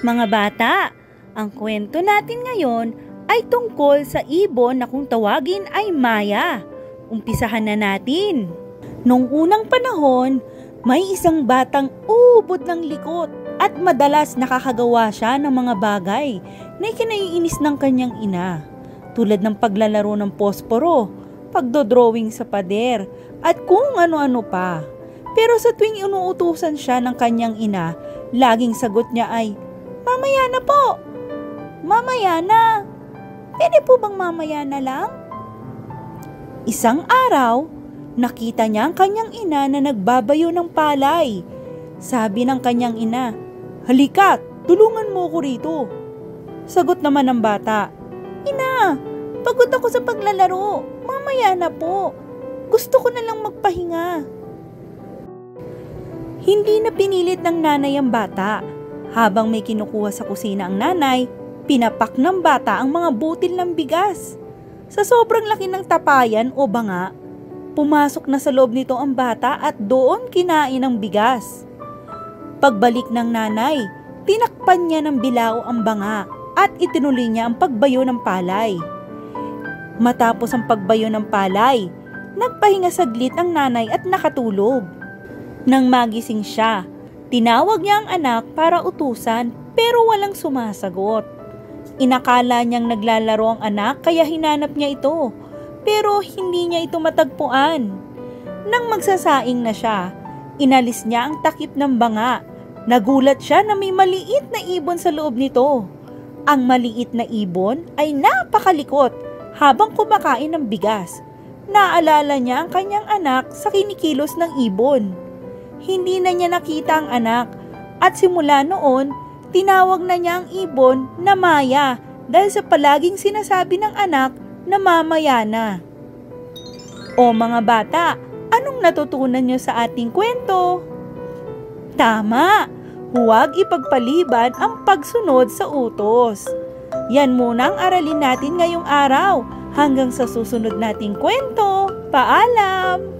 Mga bata, ang kwento natin ngayon ay tungkol sa ibon na kung tawagin ay Maya. Umpisahan na natin. Nung unang panahon, may isang batang ubod ng likot at madalas nakakagawa siya ng mga bagay na ikinaiinis ng kanyang ina. Tulad ng paglalaro ng posporo, pagdodrawing sa pader at kung ano-ano pa. Pero sa tuwing inuutusan siya ng kanyang ina, laging sagot niya ay, "Mamaya na po! Mamaya na! Pwede po bang mamaya na lang?" Isang araw, nakita niya ang kanyang ina na nagbabayo ng palay. Sabi ng kanyang ina, "Halika, tulungan mo ko rito." Sagot naman ng bata, "Ina, pagod ako sa paglalaro. Mamaya na po. Gusto ko na lang magpahinga." Hindi na pinilit ng nanay ang bata. Habang may kinukuha sa kusina ang nanay, pinapak ng bata ang mga butil ng bigas. Sa sobrang laki ng tapayan o banga, pumasok na sa loob nito ang bata at doon kinain ang bigas. Pagbalik ng nanay, tinakpan niya ng bilao ang banga at itinuloy niya ang pagbayo ng palay. Matapos ang pagbayo ng palay, nagpahinga saglit ang nanay at nakatulog. Nang magising siya, tinawag niya ang anak para utusan pero walang sumasagot. Inakala niyang naglalaro ang anak kaya hinanap niya ito, pero hindi niya ito matagpuan. Nang magsasaing na siya, inalis niya ang takip ng banga. Nagulat siya na may maliit na ibon sa loob nito. Ang maliit na ibon ay napakalikot habang kumakain ng bigas. Naalala niya ang kanyang anak sa kinikilos ng ibon. Hindi na niya nakita ang anak at simula noon, tinawag na niya ang ibon na Maya dahil sa palaging sinasabi ng anak na mamaya na. O mga bata, anong natutunan niyo sa ating kwento? Tama! Huwag ipagpaliban ang pagsunod sa utos. Yan muna ang aralin natin ngayong araw. Hanggang sa susunod nating kwento. Paalam!